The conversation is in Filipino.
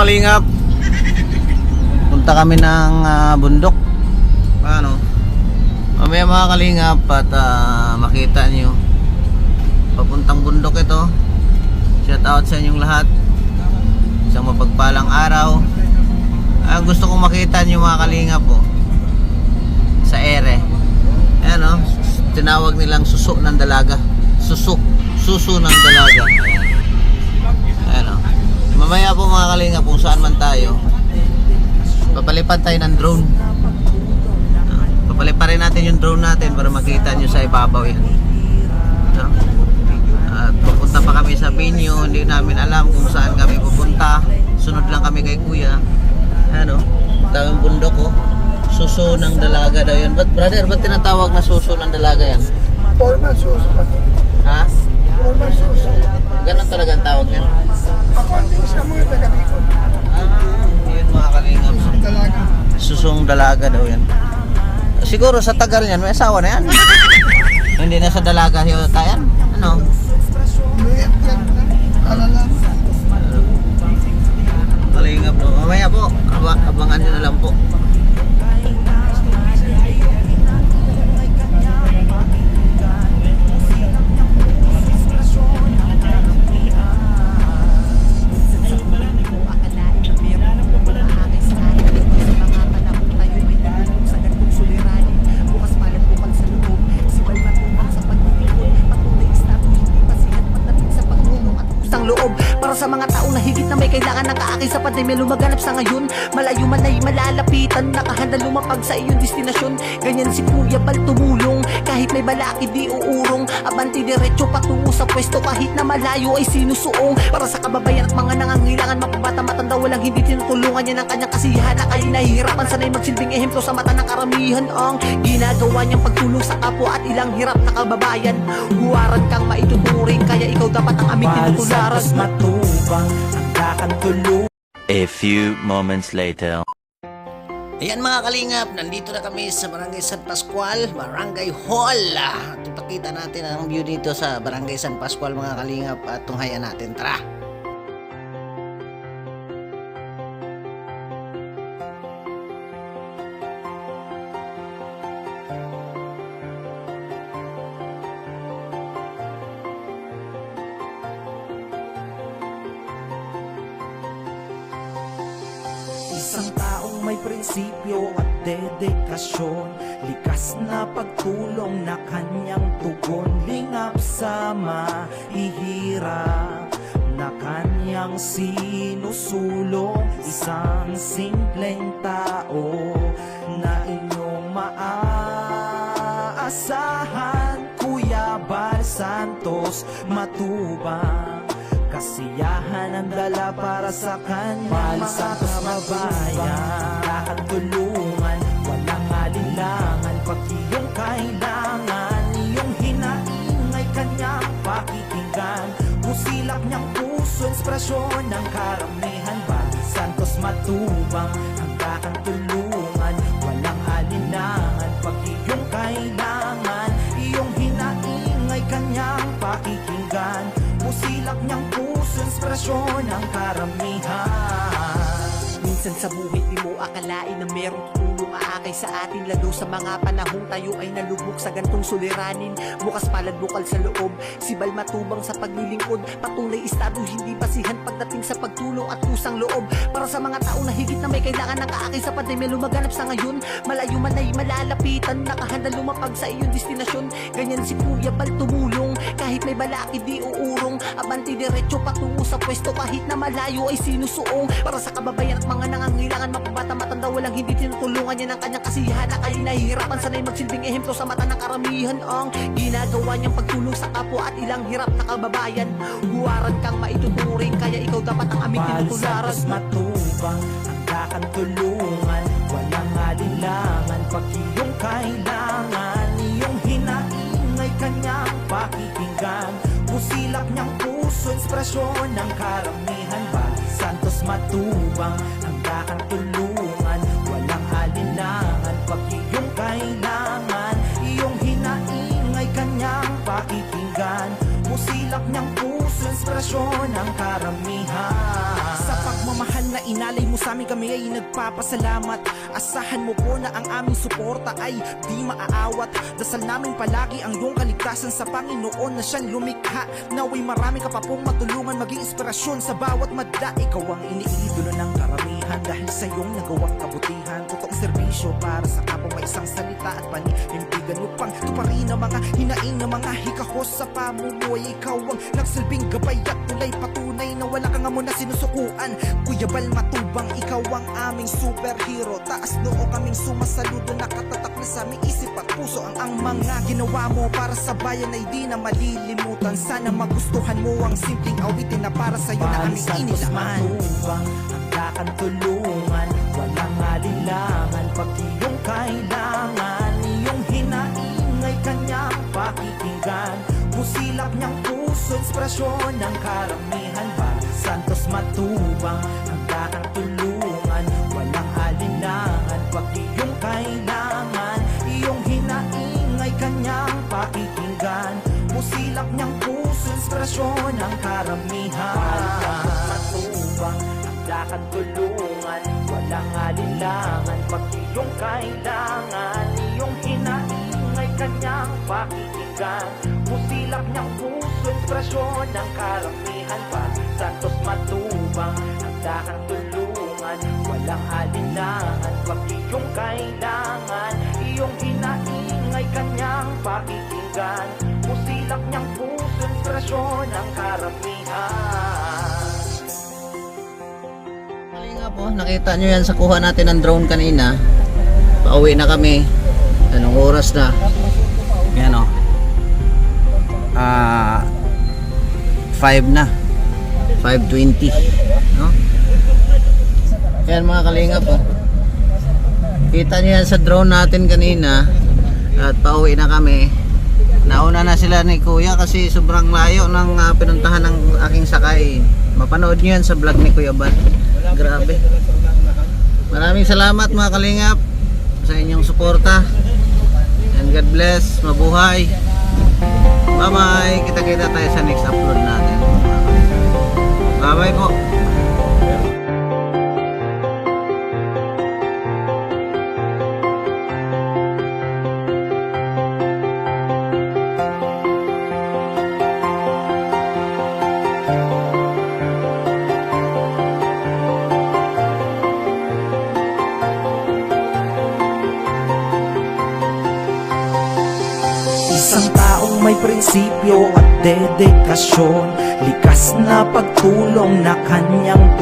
kalingap, punta kami ng bundok. Ano? Mamaya mga kalingap at makita nyo papuntang bundok ito. Shout out sa inyong lahat. Isang mapagpalang araw. Ang gusto kong makita nyo mga kalingap po sa ere. Ayan o, tinawag nilang suso ng dalaga. Suso ng dalaga. Ayan o. Mamaya po mga kalingap kung saan man tayo, papalipad tayo ng drone. Papaliparin natin yung drone natin para makita nyo sa ibabaw yan. At pupunta pa kami sa venue. Hindi namin alam kung saan kami pupunta. Sunod lang kami kay kuya. Ano, tawang bundok ko. Suso ng dalaga daw yan. Brother, ba't tinatawag na suso ng dalaga yan? Formal suso. Ha? Formal suso. Ganon talaga ang tawag yan. According sa mga taga-ikot. Yun mga kalingap. Dalaga. Susong dalaga daw yan. Siguro sa tagal yan, may asawa na yan. Hindi na sa dalaga tayan. Ano? Luyat yan. Alalang. Kalingap no. Mamaya po, abangan nyo na lang po. Para sa mga tao na higit na may kailangan ng kaakay sa pandemya lumaganap sa ngayon. Malayo man ay malalapitan, nakahanda lumapag sa iyong destinasyon. Ganyan si Kuya Bal tumulong, kahit may balaki di uurong. Abanti diretso patungo sa pwesto, kahit na malayo ay sinusuong. Para sa kababayan at mga nangangailangan, mapabata matanda, walang hindi tinutulungan niya ng kanyang kasiyahan. Na kayo nahihirapan, sanay magsilbing ehemplo sa mata ng karamihan. Ang ginagawa niyang pagtulong sa kapwa at ilang hirap na kababayan. Huwaran kang maituturing, kaya ikaw dapat ang aming tinutularan. A few moments later. Ayan mga kalingap, nandito na kami sa Barangay San Pascual, Barangay Hall. Ipakita natin ang view dito sa Barangay San Pascual mga kalingap at tunghayan natin. Tara! Isang taong may prinsipyo at dedikasyon, likas na pagtulong na kanyang tugon. Lingap sa mahihirap na kanyang sinusulong. Isang simpleng tao na inyong maaasahan, Kuya Bal Santos Matubang. Kasiyahan ang dala para sa kanyang mga kababayan. Kakatulungan, walang alinlangan, pag iyong kailangan, iyong hinaing ay kanyang pakikinggan. Pusilak niyang puso, inspirasyon ng karamihan. Bal Santos Matubang, ang kakatulungan, walang alinlangan, pag iyong kailangan, iyong hinaing ay kanyang pakikinggan. Pusilak niyang puso, inspirasyon ng karamihan. Minsan sa buhay di mo akalain na merong tutulong aakay sa atin, lalo sa mga panahong tayo ay nalugmok sa gantong suliranin. Bukas palad bukal sa loob, si Bal Matubang sa paglilingkod, patunay estado hindi basihan pagdating sa pagtulong at kusang loob. Para sa mga tao na higit na may kailangan ng kaakay sa pandemya lumaganap sa ngayon. Malayo man ay malalapitan, nakahanda lumapag sa iyong destinasyon. Ganyan si Kuya Bal tumulong, kahit may balaki di uurong. Abanti diretso patungo sa pwesto, kahit na malayo ay sinusuong. Para sa kababayan at mga nangangailangan, mapabata matanda, walang hindi tinutulungan niya ng kanyang kasiyahan. Na kayo nahihirapan, sanay magsilbing ehemplo sa mata ng karamihan. Ang ginagawa niyang pagtulong sa kapwa at ilang hirap na kababayan. Huwaran kang maituturing, kaya ikaw dapat ang aming tinutularan. Bal Santos Matubang, ang kakatulungan, walang alinlangan, pag iyong kailangan, iyong hinaing ay kanyang pakikinggan. Pusilak niyang puso, inspirasyon ng karamihan. Bal Santos Matubang, ang kakatulungan, walang alinlangan, pag iyong kailangan, iyong hinaing ay kanyang pakikinggan. Pusilak niyang puso, inspirasyon ng karamihan. Sa pagmamahal na Inalay mo sa amin, kami ay nagpapasalamat. Asahan mo po na ang aming suporta ay di maaawat. Dasal namin palagi ang iyong kaligtasan sa Panginoon na siyang lumikha. Naway marami ka pa pong matulungan, maging inspirasyon sa bawat madla. Ikaw ang iniidolo ng karamihan dahil sa iyong nagawang kabutihan. Totoong serbisyo para sa kapwa, may isang salita at paninimbigan upang tuparin ang mga hinaing ng mga hikahos sa pamumuhay. Ikaw ang nagsilbing gabay at tulay, patunay na wala kang amo na sinusukuan. Kuya Bal Matubang, ikaw ang aming superhero. Taas noo kaming sumasaludo, nakatatak na sa aming isip at puso. Ang mga ginawa mo para sa bayan ay di na malilimutan. Sana magustuhan mo ang simpleng awitin na para sa'yo na aming inilaan. Matubang, handa kang tulungan, walang alinlangan. Pag iyong kailangan, iyong hinaing ay kanyang pakikinggan. Pusilap niyang puso, inspirasyon ng karamihan. Para Santos Matubang, handa kang tulungan, walang alinlangan. Pag iyong kailangan, iyong hinaing ay kanyang pakikinggan. Pusilap niyang puso, inspirasyon ng karamihan. Matubang, handa kang tulungan, walang alinlangan. Pag iyong kailangan, iyong hinaing ay kanyang pakikinggan. Pusilap niyang puso, inspirasyon ng karamihan. Para Santos Matubang, handa kang tulungan, walang alinlangan. Pag iyong kailangan, iyong hinaing ay kanyang pakikinggan. Pusilap niyang puso, inspirasyon ng karamihan. Mali nga po, nakita nyo yan sa kuha natin ng drone kanina. Pauwi na kami. Anong oras na? Yan o. 5 na. 5:20. No? Yan mga kalingap po. Kita nyo yan sa drone natin kanina. At pauwi na kami. Nauna na sila ni Kuya kasi sobrang layo ng pinuntahan ng aking sakay. Mapanood nyo yan sa vlog ni Kuya Bal. Grabe. Maraming salamat mga kalingap sa inyong suporta. And God bless. Mabuhay. Bye bye. Kita-kita tayo sa next upload natin. Bye bye po. Isang taong may prinsipyo at dedikasyon, likas na pagtulong na kanyang